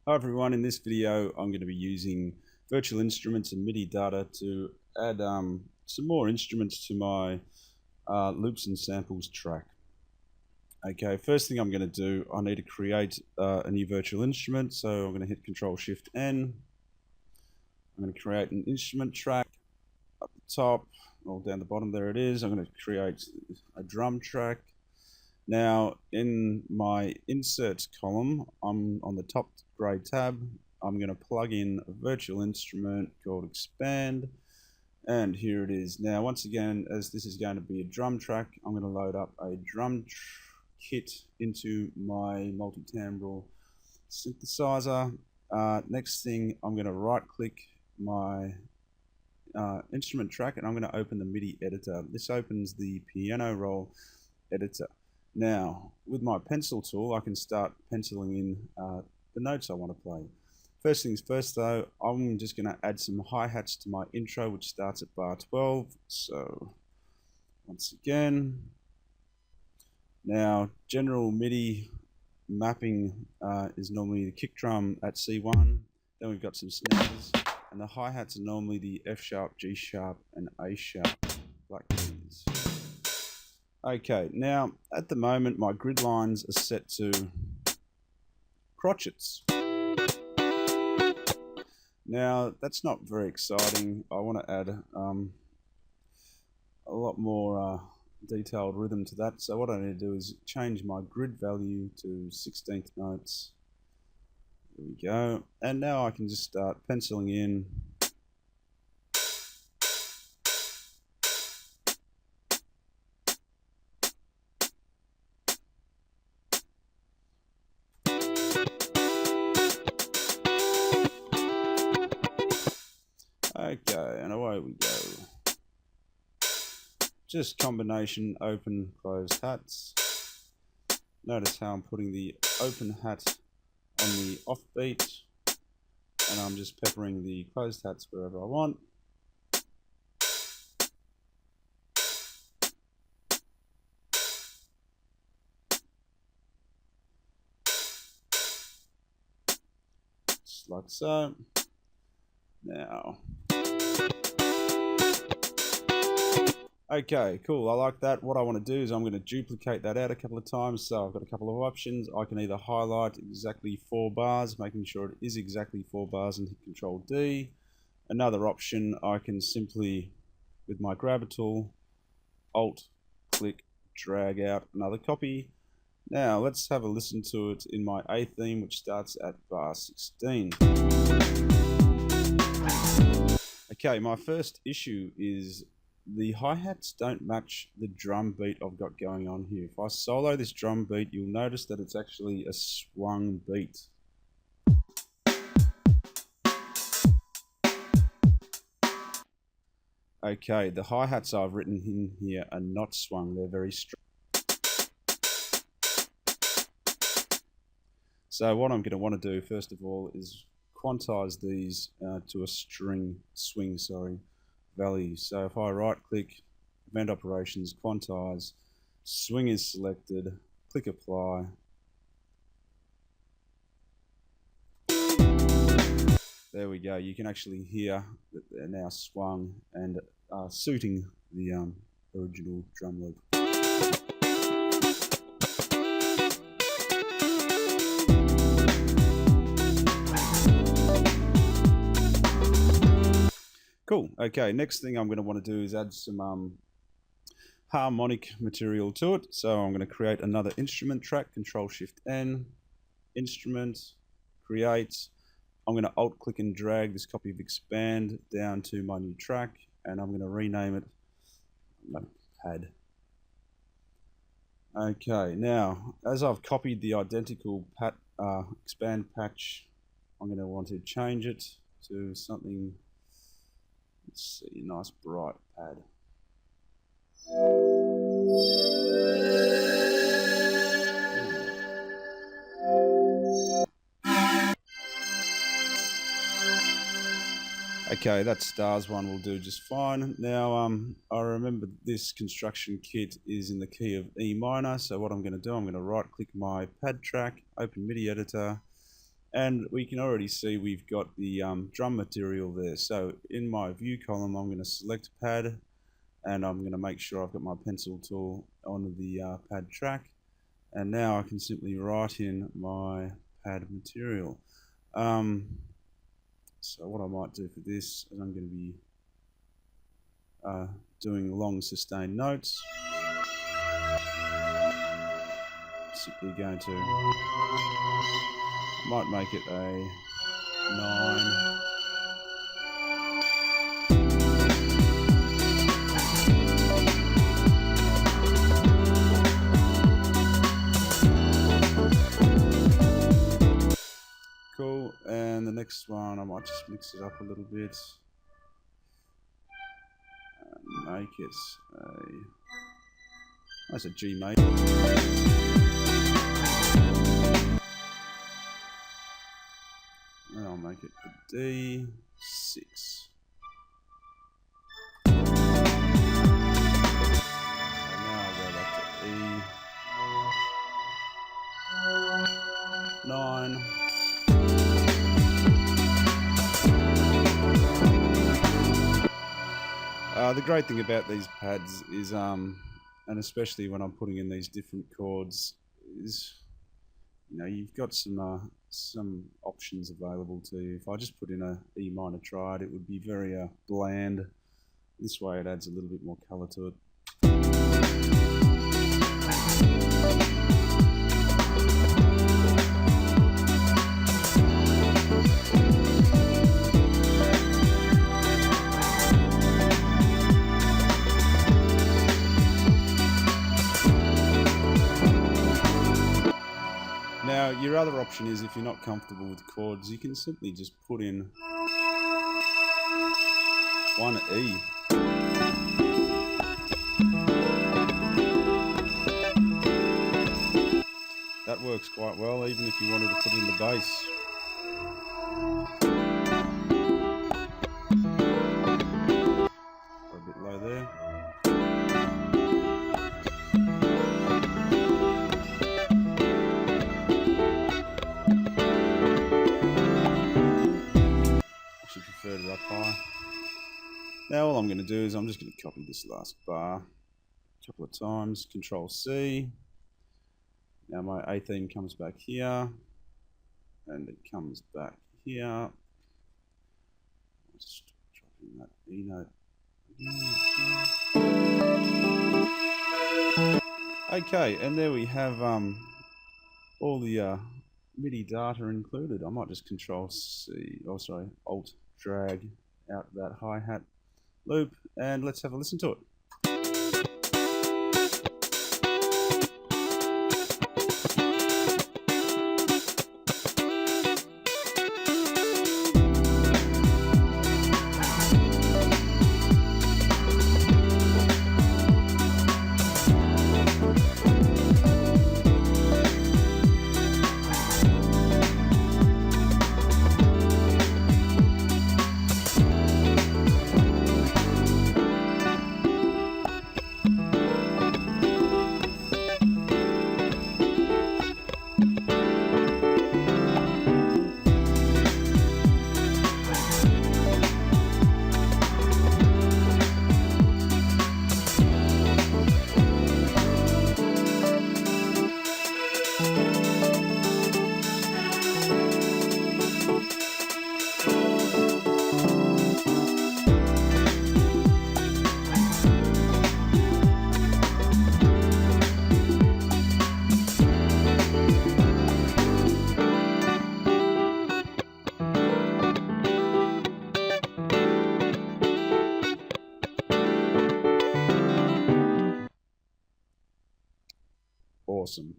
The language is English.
Hi everyone, in this video I'm going to be using virtual instruments and Midi data to add some more instruments to my loops and samples track. Okay, first thing I'm going to do, I need to create a new virtual instrument, so I'm going to hit Control-Shift-N. I'm going to create an instrument track up the top, or down the bottom, there it is. I'm going to create a drum track. Now, in my Insert column, I'm on the top grey tab. I'm going to plug in a virtual instrument called Expand, and here it is. Now, once again, as this is going to be a drum track, I'm going to load up a drum kit into my multi-timbral synthesizer. Next thing, I'm going to right-click my instrument track, and I'm going to open the Midi editor. This opens the piano roll editor. Now, with my pencil tool, I can start penciling in the notes I want to play. First things first though, I'm just going to add some hi-hats to my intro, which starts at bar 12. So, once again, now general Midi mapping is normally the kick drum at C1, then we've got some snares, and the hi-hats are normally the F sharp, G sharp, and A sharp black keys. Okay, now at the moment my grid lines are set to crotchets. Now that's not very exciting. I want to add a lot more detailed rhythm to that. So what I need to do is change my grid value to 16th notes. There we go. And now I can just start penciling in . Okay, and away we go. Just combination open, closed hats. Notice how I'm putting the open hat on the offbeat, and I'm just peppering the closed hats wherever I want. Just like so. Now, okay, cool, I like that. What I want to do is I'm going to duplicate that out a couple of times. So I've got a couple of options. I can either highlight exactly 4 bars, making sure it is exactly 4 bars, and hit Control D. Another option, I can simply, with my grabber tool, Alt, click, drag out another copy. Now let's have a listen to it in my A theme, which starts at bar 16. Okay, my first issue is the hi-hats don't match the drum beat I've got going on here. If I solo this drum beat, you'll notice that it's actually a swung beat. Okay, the hi-hats I've written in here are not swung, they're very strong. So what I'm going to want to do first of all is quantize these to a swing value. So if I right click, event operations, quantize, swing is selected, click apply. There we go, you can actually hear that they're now swung and suiting the original drum loop. Cool. Okay, next thing I'm going to want to do is add some harmonic material to it. So I'm going to create another instrument track, Control-Shift-N, Instrument, Create. I'm going to Alt-click and drag this copy of Expand down to my new track, and I'm going to rename it Pad. Okay, now, as I've copied the identical Expand patch, I'm going to want to change it to something. Let's see, nice bright pad. Okay, that stars one will do just fine. Now, I remember this construction kit is in the key of E minor, so what I'm going to do, I'm going to right click my pad track, open Midi editor, And we can already see we've got the drum material there. So in my view column, I'm going to select pad, and I'm going to make sure I've got my pencil tool on the pad track. And now I can simply write in my pad material. So what I might do for this is I'm going to be doing long sustained notes. Simply going to, might make it a 9. Cool, and the next one I might just mix it up a little bit and make it that's a G major. And I'll make it a D6. And now I'll go back to E9. The great thing about these pads is, and especially when I'm putting in these different chords, is you've got some options available to you. If I just put in a E minor triad, it would be very bland. This way it adds a little bit more colour to it. Now, your other option is, if you're not comfortable with chords, you can simply just put in one E. That works quite well, even if you wanted to put in the bass. Or a bit low there. Preferred it up high. Now all I'm going to do is I'm just going to copy this last bar a couple of times, Control C. Now my A theme comes back here, and it comes back here. Just drop in that E note. Okay, and there we have all the MIDI data included. I might just Control C, Alt drag out that hi-hat loop, and let's have a listen to it. Awesome.